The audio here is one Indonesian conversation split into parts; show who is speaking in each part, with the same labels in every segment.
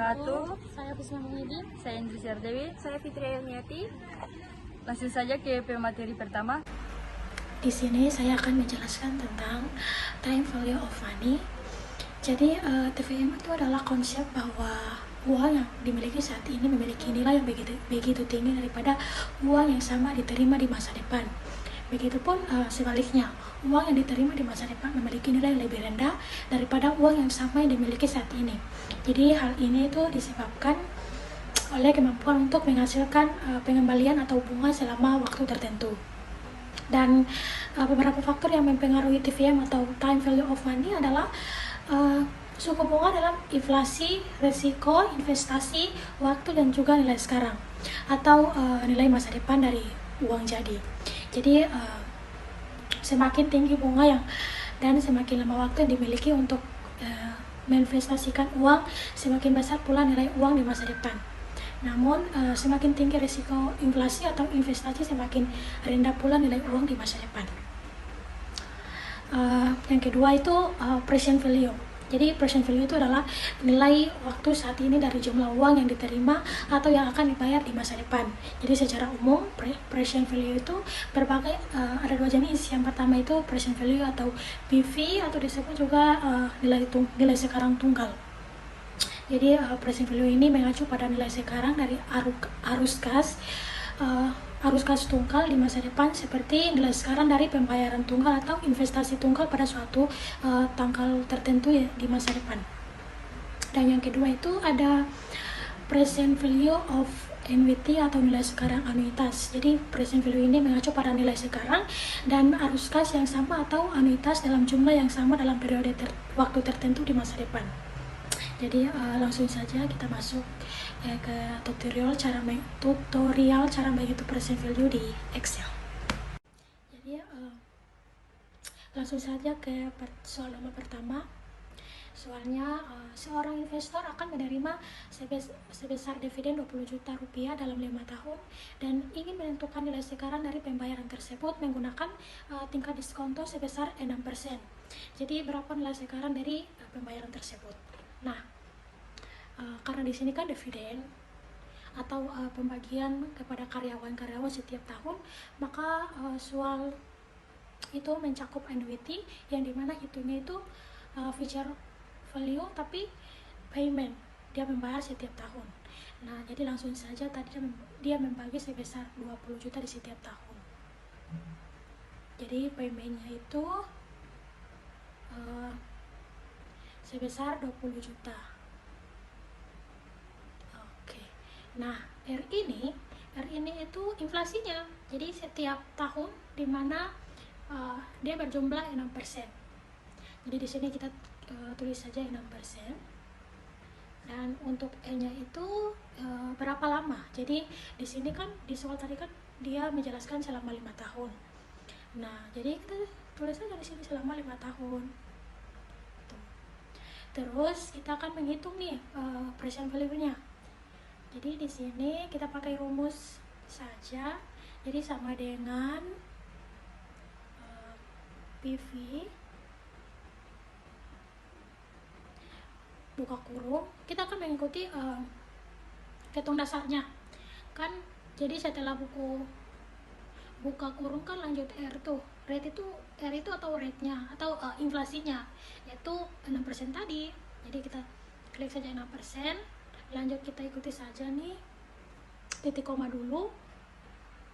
Speaker 1: wabarakatuh.
Speaker 2: Saya Kusma Muhyiddin.
Speaker 1: Saya Indri Sardewi.
Speaker 3: Saya Fitri Ayuniati.
Speaker 1: Langsung saja ke pemateri pertama.
Speaker 2: Di sini saya akan menjelaskan tentang time value of money. Jadi TVM itu adalah konsep bahwa uang yang dimiliki saat ini memiliki nilai yang begitu tinggi daripada uang yang sama diterima di masa depan. Begitupun sebaliknya, uang yang diterima di masa depan memiliki nilai yang lebih rendah daripada uang yang sama yang dimiliki saat ini. Jadi hal ini itu disebabkan oleh kemampuan untuk menghasilkan pengembalian atau bunga selama waktu tertentu. Dan beberapa faktor yang mempengaruhi TVM atau time value of money adalah suku bunga dalam inflasi, risiko, investasi, waktu, dan juga nilai sekarang atau nilai masa depan dari uang jadi. Jadi semakin tinggi bunga dan semakin lama waktu yang dimiliki untuk menginvestasikan uang, semakin besar pula nilai uang di masa depan. Namun semakin tinggi risiko inflasi atau investasi, semakin rendah pula nilai uang di masa depan. Yang kedua itu present value. Jadi present value itu adalah nilai waktu saat ini dari jumlah uang yang diterima atau yang akan dibayar di masa depan. Jadi secara umum present value itu berbagai ada dua jenis. Yang pertama itu present value atau PV atau disebut juga nilai sekarang tunggal. Jadi present value ini mengacu pada nilai sekarang dari arus kas tunggal di masa depan, seperti nilai sekarang dari pembayaran tunggal atau investasi tunggal pada suatu tanggal tertentu ya di masa depan. Dan yang kedua itu ada present value of annuity atau nilai sekarang anuitas. Jadi present value ini mengacu pada nilai sekarang dan arus kas yang sama atau anuitas dalam jumlah yang sama dalam periode waktu tertentu di masa depan. Jadi langsung saja kita masuk ke tutorial cara menghitung present value di Excel. Jadi langsung saja ke soal nomor pertama. Soalnya seorang investor akan menerima sebesar dividen 20 juta rupiah dalam 5 tahun dan ingin menentukan nilai sekarang dari pembayaran tersebut menggunakan tingkat diskonto sebesar 6%. Jadi berapa nilai sekarang dari pembayaran tersebut? Nah, karena di sini kan dividen atau pembagian kepada karyawan-karyawan setiap tahun, maka soal itu mencakup annuity yang dimana hitungnya itu future value tapi payment, dia membayar setiap tahun. Nah, jadi langsung saja tadi dia membagi sebesar 20 juta di setiap tahun. Jadi paymentnya itu sebesar 20 juta. Oke. Nah, R ini itu inflasinya. Jadi setiap tahun di mana dia berjumlah 6%. Jadi di sini kita tulis saja 6%. Dan untuk E-nya itu berapa lama? Jadi di sini kan di soal tadi kan dia menjelaskan selama 5 tahun. Nah, jadi kita tulis saja di sini selama 5 tahun. Terus kita akan menghitung nih present value-nya. Jadi di sini kita pakai rumus saja. Jadi sama dengan PV buka kurung. Kita akan mengikuti hitung dasarnya. Kan jadi setelah buka kurung kan lanjut R tuh. R itu atau rate-nya atau inflasinya yaitu 6% tadi. Jadi kita klik saja 6%, lanjut kita ikuti saja nih titik koma dulu.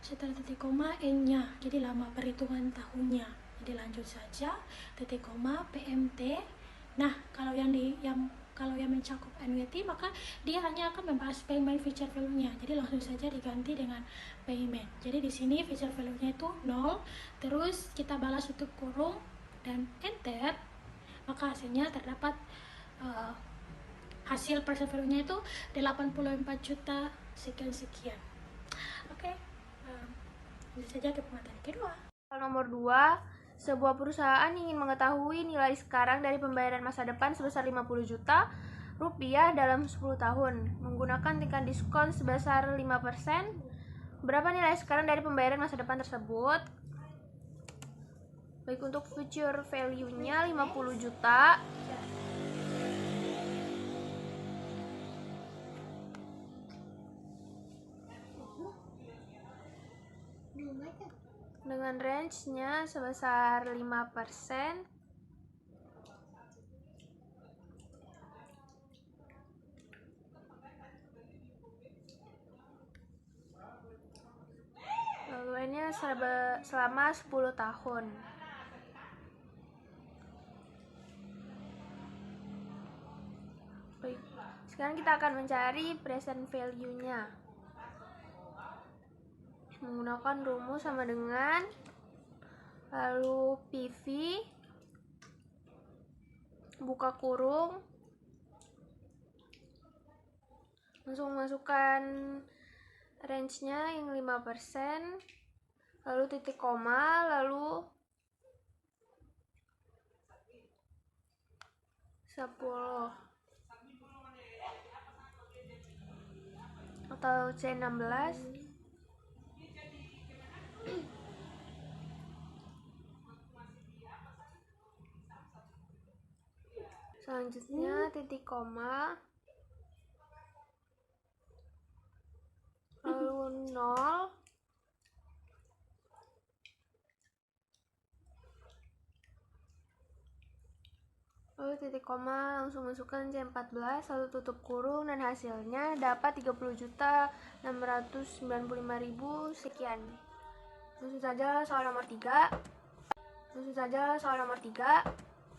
Speaker 2: Setelah titik koma N-nya, jadi lama perhitungan tahunnya. Jadi lanjut saja titik koma PMT. Nah, kalau yang mencakup annuity maka dia hanya akan membahas payment future value-nya. Jadi langsung saja diganti dengan payment. Jadi di sini future value-nya itu 0, terus kita balas tutup kurung dan enter, maka hasilnya terdapat hasil present value-nya itu 84 juta sekian. Oke. Ini saja ke pemateri kedua.
Speaker 3: Nomor 2. Sebuah perusahaan ingin mengetahui nilai sekarang dari pembayaran masa depan sebesar 50 juta rupiah dalam 10 tahun menggunakan tingkat diskon sebesar 5%. Berapa nilai sekarang dari pembayaran masa depan tersebut? Baik, untuk future value-nya 50 juta. dengan range-nya sebesar 5%. Laluannya selama 10 tahun. Baik, sekarang kita akan mencari present value-nya menggunakan rumus sama dengan lalu PV buka kurung, langsung masukkan range-nya yang 5%, lalu titik koma, lalu 10 atau C16. Selanjutnya titik koma, lalu 0, lalu titik koma, langsung masukkan C14, lalu tutup kurung, dan hasilnya dapat 30.695.000 sekian. Langsung saja soal nomor 3.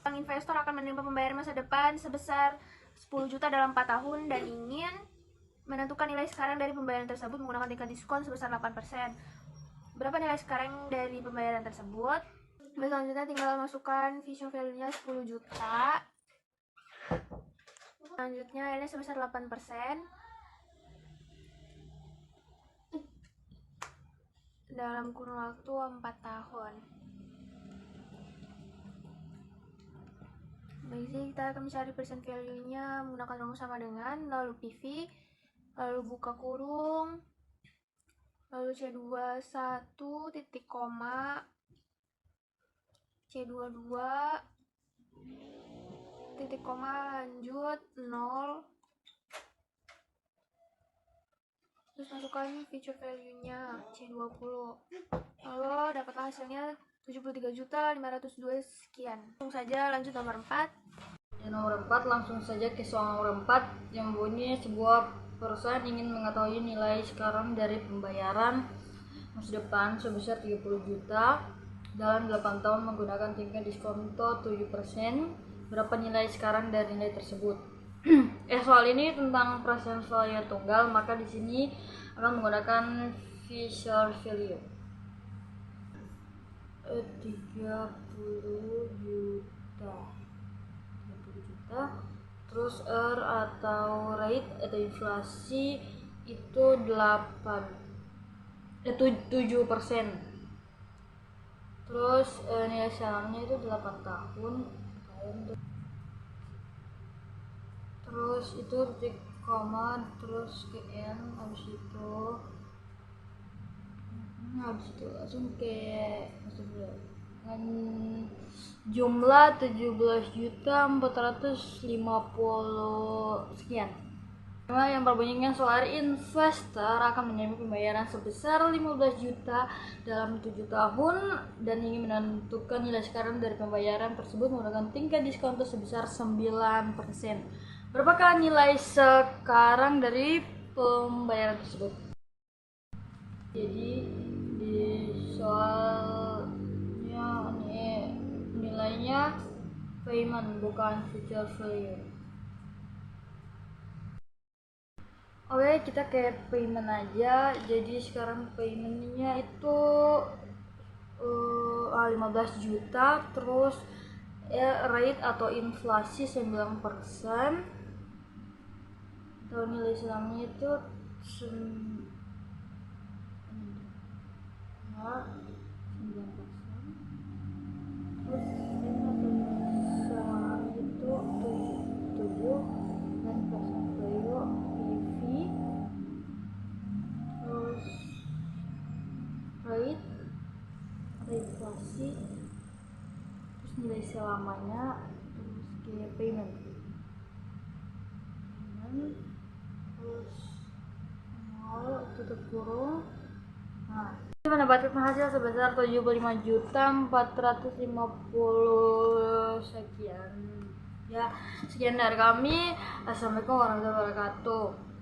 Speaker 3: Investor akan menerima pembayaran masa depan sebesar 10 juta dalam 4 tahun dan ingin menentukan nilai sekarang dari pembayaran tersebut menggunakan tingkat diskon sebesar 8%. Berapa nilai sekarang dari pembayaran tersebut? Selanjutnya tinggal masukkan future value-nya 10 juta. Selanjutnya ini sebesar 8% dalam kurun waktu 4 tahun. Baik, kita akan mencari present value-nya menggunakan rumus sama dengan lalu PV, lalu buka kurung, lalu C21 titik koma, C22 titik koma lanjut 0, terus masukkan future value-nya C20, lalu dapatlah hasilnya 73.502 sekian. Langsung saja lanjut nomor 4.
Speaker 1: Di nomor 4 langsung saja ke soal nomor 4 yang bunyi sebuah perusahaan ingin mengetahui nilai sekarang dari pembayaran masa depan sebesar 30 juta dalam 8 tahun menggunakan tingkat diskonto 7%. Berapa nilai sekarang dari nilai tersebut? Soal ini tentang present value tunggal, maka di sini akan menggunakan future value. 30 juta, terus atau rate atau inflasi itu 7%, terus nilai sahamnya itu 8 tahun, terus itu titik koma, terus ke N, habis itu langsung ke dengan jumlah 17.450 sekian. Yang berbunyikan soal investor akan menerima pembayaran sebesar 15 juta dalam 7 tahun dan ingin menentukan nilai sekarang dari pembayaran tersebut menggunakan tingkat diskonto sebesar 9%. Berapakah nilai sekarang dari pembayaran tersebut? Jadi di soalnya nilainya payment bukan future value. Oke, kita ke payment aja. Jadi sekarang paymentnya itu 15 juta, terus rate atau inflasi 9%, atau nilai sahamnya itu 9%, terus saham itu 7 dan present value PV, terus rate atau inflasi, terus nilai selamanya, terus ke payment, terus 0 tutup kurung. Nah, gimana mendapatkan hasil sebesar 75.450 sekian. Ya, sekian dari kami. Assalamualaikum warahmatullahi wabarakatuh.